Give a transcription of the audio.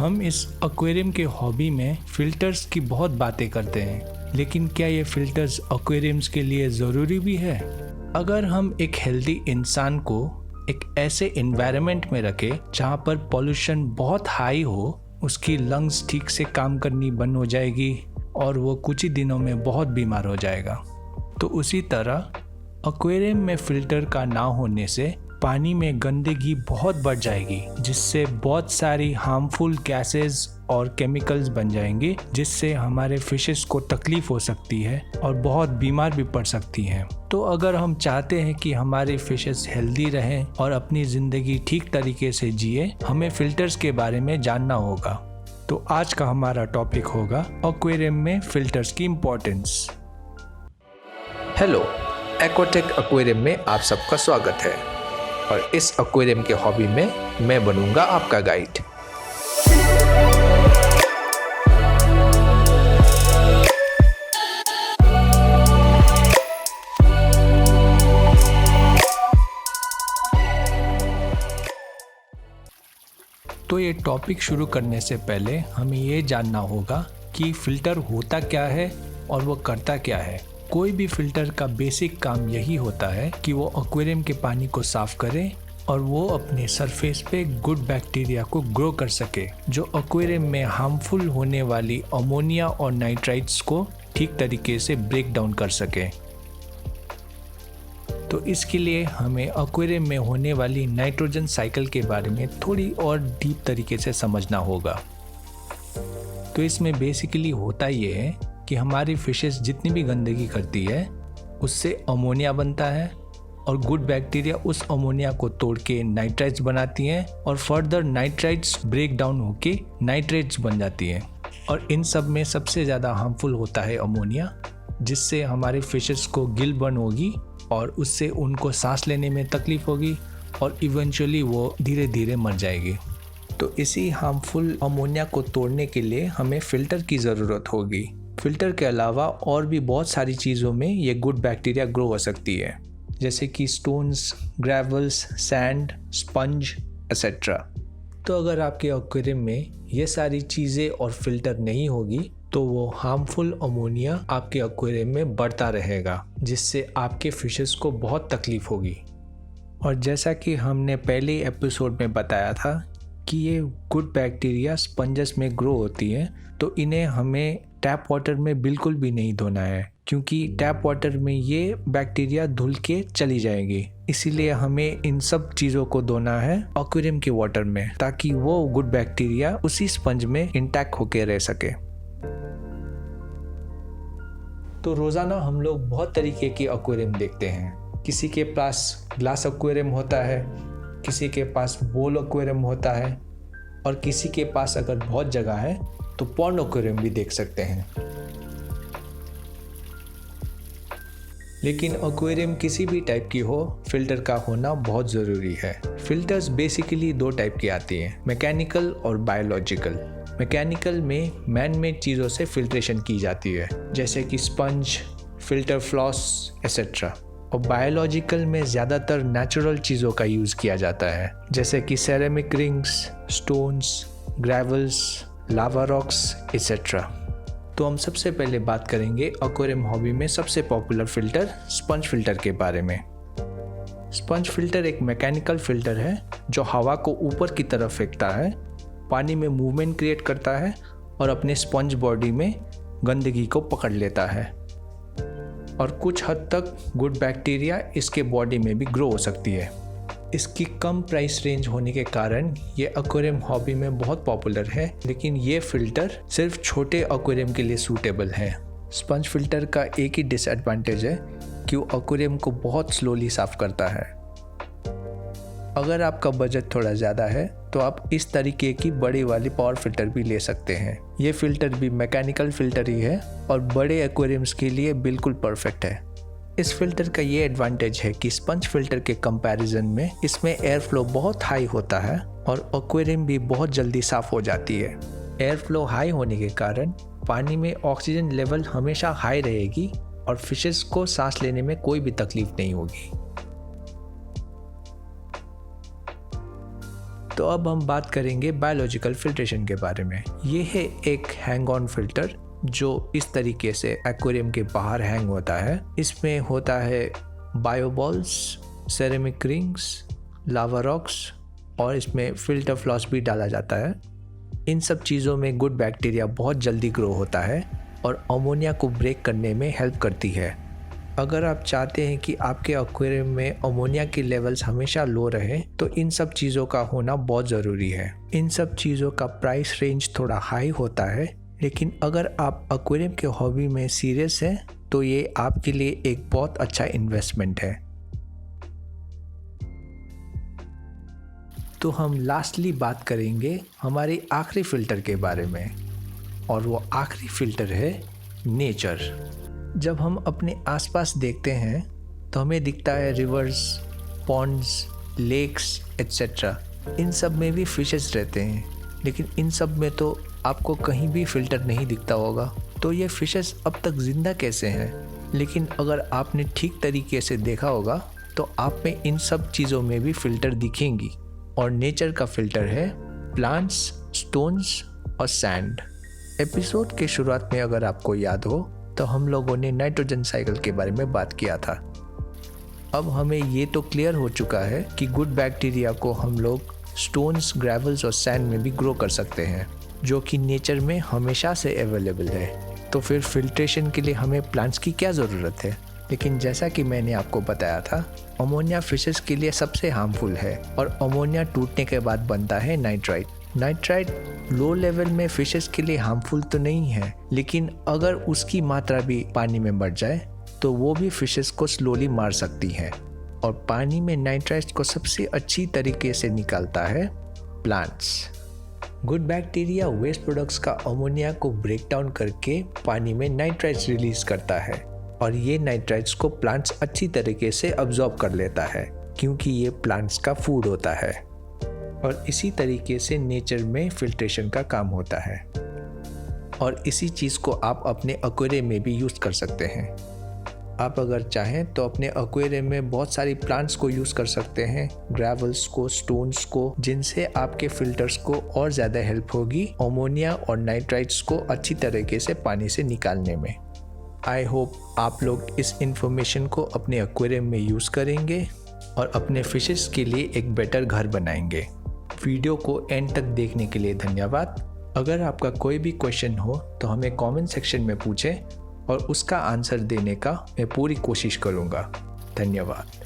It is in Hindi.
हम इस एक्वेरियम के हॉबी में फ़िल्टर्स की बहुत बातें करते हैं, लेकिन क्या ये फ़िल्टर्स एक्वेरियम्स के लिए ज़रूरी भी है? अगर हम एक हेल्दी इंसान को एक ऐसे एनवायरनमेंट में रखें जहाँ पर पॉल्यूशन बहुत हाई हो, उसकी लंग्स ठीक से काम करनी बंद हो जाएगी और वो कुछ ही दिनों में बहुत बीमार हो जाएगा। तो उसी तरह एक्वेरियम में फ़िल्टर का ना होने से पानी में गंदगी बहुत बढ़ जाएगी, जिससे बहुत सारी हार्मफुल गैसेस और केमिकल्स बन जाएंगे, जिससे हमारे फिशेस को तकलीफ हो सकती है और बहुत बीमार भी पड़ सकती हैं। तो अगर हम चाहते हैं कि हमारे फिशेस हेल्दी रहें और अपनी ज़िंदगी ठीक तरीके से जिए, हमें फ़िल्टर्स के बारे में जानना होगा। तो आज का हमारा टॉपिक होगा एक्वेरियम में फ़िल्टर्स की इम्पोर्टेंस। हेलो, एक्वाटेक एक्वेरियम में आप सबका स्वागत है और इस एक्वेरियम के हॉबी में मैं बनूंगा आपका गाइड। तो ये टॉपिक शुरू करने से पहले हमें ये जानना होगा कि फ़िल्टर होता क्या है और वो करता क्या है। कोई भी फ़िल्टर का बेसिक काम यही होता है कि वो एक्वेरियम के पानी को साफ़ करे और वो अपने सरफेस पे गुड बैक्टीरिया को ग्रो कर सके, जो एक्वेरियम में हार्मफुल होने वाली अमोनिया और नाइट्राइट्स को ठीक तरीके से ब्रेक डाउन कर सके। तो इसके लिए हमें एक्वेरियम में होने वाली नाइट्रोजन साइकिल के बारे में थोड़ी और डीप तरीके से समझना होगा। तो इसमें बेसिकली होता ये है कि हमारी फिशेस जितनी भी गंदगी करती है उससे अमोनिया बनता है और गुड बैक्टीरिया उस अमोनिया को तोड़ के नाइट्राइट्स बनाती हैं और फर्दर नाइट्राइट्स ब्रेक डाउन होके नाइट्रेट्स बन जाती हैं। और इन सब में सबसे ज़्यादा हार्मफुल होता है अमोनिया, जिससे हमारे फिशेस को गिल बर्न होगी और उससे उनको सांस लेने में तकलीफ होगी और इवेंचुअली वो धीरे धीरे मर जाएगी। तो इसी हार्मफुल अमोनिया को तोड़ने के लिए हमें फ़िल्टर की ज़रूरत होगी। फ़िल्टर के अलावा और भी बहुत सारी चीज़ों में ये गुड बैक्टीरिया ग्रो हो सकती है, जैसे कि stones, gravels, sand, sponge etcetera. तो अगर आपके एक्वेरियम में ये सारी चीज़ें और फ़िल्टर नहीं होगी तो वो हार्मफुल अमोनिया आपके एक्वेरियम में बढ़ता रहेगा, जिससे आपके फिशेस को बहुत तकलीफ़ होगी। और जैसा कि हमने पहले एपिसोड में बताया था कि ये गुड बैक्टीरिया स्पंजस में ग्रो होती हैं, तो इन्हें हमें टैप वाटर में बिल्कुल भी नहीं धोना है, क्योंकि टैप वाटर में ये बैक्टीरिया धुल के चली जाएगी। इसीलिए हमें इन सब चीज़ों को धोना है एक्वेरियम के वाटर में, ताकि वो गुड बैक्टीरिया उसी स्पंज में इंटैक्ट होके रह सके। तो रोज़ाना हम लोग बहुत तरीके के एक्वेरियम देखते हैं। किसी के पास ग्लास एक्वेरियम होता है, किसी के पास बोल एक्वेरियम होता है और किसी के पास अगर बहुत जगह है तो पॉन्ड एक्वेरियम भी देख सकते हैं। लेकिन एक्वेरियम किसी भी टाइप की हो, फिल्टर का होना बहुत ज़रूरी है। फिल्टर्स बेसिकली दो टाइप की आती हैं, मैकेनिकल और बायोलॉजिकल। मैकेनिकल में मैन मेड चीज़ों से फिल्ट्रेशन की जाती है, जैसे कि स्पंज, फिल्टर फ्लॉस एसेट्रा। और बायोलॉजिकल में ज़्यादातर नेचुरल चीज़ों का यूज़ किया जाता है, जैसे कि सेरेमिक रिंग्स, स्टोन्स, ग्रेवल्स, लावा रॉक्स एसेट्रा। तो हम सबसे पहले बात करेंगे एक्वेरियम हॉबी में सबसे पॉपुलर फ़िल्टर स्पंज फ़िल्टर के बारे में। स्पंज फ़िल्टर एक मैकेनिकल फ़िल्टर है जो हवा को ऊपर की तरफ फेंकता है, पानी में मूवमेंट क्रिएट करता है और अपने स्पंज बॉडी में गंदगी को पकड़ लेता है। और कुछ हद तक गुड बैक्टीरिया इसके बॉडी में भी ग्रो हो सकती है। इसकी कम प्राइस रेंज होने के कारण ये एक्वेरियम हॉबी में बहुत पॉपुलर है, लेकिन ये फ़िल्टर सिर्फ छोटे एक्वेरियम के लिए सूटेबल है। स्पंज फ़िल्टर का एक ही डिसएडवांटेज है कि वो एक्वेरियम को बहुत स्लोली साफ़ करता है। अगर आपका बजट थोड़ा ज़्यादा है तो आप इस तरीके की बड़ी वाली पावर फ़िल्टर भी ले सकते हैं। ये फ़िल्टर भी मैकेनिकल फ़िल्टर ही है और बड़े एक्वेरियम्स के लिए बिल्कुल परफेक्ट है। इस फिल्टर का ये एडवांटेज है कि स्पंज फिल्टर के कंपैरिजन में इसमें एयर फ्लो बहुत हाई होता है और एक्वेरियम भी बहुत जल्दी साफ़ हो जाती है। एयर फ्लो हाई होने के कारण पानी में ऑक्सीजन लेवल हमेशा हाई रहेगी और फिशेस को सांस लेने में कोई भी तकलीफ नहीं होगी। तो अब हम बात करेंगे बायोलॉजिकल फिल्ट्रेशन के बारे में। ये है एक हैंग ऑन फिल्टर जो इस तरीके से एक्वेरियम के बाहर हैंग होता है। इसमें होता है बायोबॉल्स, सेरेमिक रिंग्स, लावा रॉक्स और इसमें फिल्टर फ्लॉस भी डाला जाता है। इन सब चीज़ों में गुड बैक्टीरिया बहुत जल्दी ग्रो होता है और अमोनिया को ब्रेक करने में हेल्प करती है। अगर आप चाहते हैं कि आपके एक्वेरियम में अमोनिया के लेवल्स हमेशा लो रहे तो इन सब चीज़ों का होना बहुत ज़रूरी है। इन सब चीज़ों का प्राइस रेंज थोड़ा हाई होता है, लेकिन अगर आप एक्वेरियम के हॉबी में सीरियस हैं तो ये आपके लिए एक बहुत अच्छा इन्वेस्टमेंट है। तो हम लास्टली बात करेंगे हमारे आखिरी फ़िल्टर के बारे में, और वो आखिरी फ़िल्टर है नेचर। जब हम अपने आसपास देखते हैं तो हमें दिखता है रिवर्स, पॉन्ड्स, लेक्स एट्सेट्रा। इन सब में भी फिशेस रहते हैं, लेकिन इन सब में तो आपको कहीं भी फ़िल्टर नहीं दिखता होगा। तो ये फिशेस अब तक ज़िंदा कैसे हैं? लेकिन अगर आपने ठीक तरीके से देखा होगा तो आप में इन सब चीज़ों में भी फ़िल्टर दिखेंगी। और नेचर का फ़िल्टर है प्लांट्स, स्टोन्स और सैंड। एपिसोड के शुरुआत में अगर आपको याद हो तो हम लोगों ने नाइट्रोजन साइकिल के बारे में बात किया था। अब हमें ये तो क्लियर हो चुका है कि गुड बैक्टीरिया को हम लोग स्टोन्स, ग्रेवल्स और सैंड में भी ग्रो कर सकते हैं, जो कि नेचर में हमेशा से अवेलेबल है। तो फिर फिल्ट्रेशन के लिए हमें प्लांट्स की क्या ज़रूरत है? लेकिन जैसा कि मैंने आपको बताया था, अमोनिया फिशेस के लिए सबसे हार्मफुल है और अमोनिया टूटने के बाद बनता है नाइट्राइट। नाइट्राइट लो लेवल में फिशेस के लिए हार्मफुल तो नहीं है, लेकिन अगर उसकी मात्रा भी पानी में बढ़ जाए तो वो भी फिशेस को स्लोली मार सकती है। और पानी में नाइट्राइट्स को सबसे अच्छी तरीके से निकालता है plants. Good bacteria waste products का अमोनिया को ब्रेक डाउन करके पानी में नाइट्राइट्स रिलीज करता है, और ये नाइट्राइट्स को प्लांट्स अच्छी तरीके से अब्जॉर्ब कर लेता है, क्योंकि ये प्लांट्स का फूड होता है। और इसी तरीके से नेचर में फिल्ट्रेशन का काम होता है, और इसी चीज़ को आप अपने एक्वेरियम में भी यूज़ कर सकते हैं। आप अगर चाहें तो अपने एक्वेरियम में बहुत सारी प्लांट्स को यूज़ कर सकते हैं, ग्रेवल्स को, स्टोन्स को, जिनसे आपके फिल्टर्स को और ज़्यादा हेल्प होगी अमोनिया और नाइट्राइट्स को अच्छी तरीके से पानी से निकालने में। आई होप आप लोग इस इंफॉर्मेशन को अपने एक्वेरियम में यूज़ करेंगे और अपने फिशेस के लिए एक बेटर घर बनाएंगे। वीडियो को एंड तक देखने के लिए धन्यवाद। अगर आपका कोई भी क्वेश्चन हो तो हमें कमेंट सेक्शन में पूछें और उसका आंसर देने का मैं पूरी कोशिश करूँगा। धन्यवाद।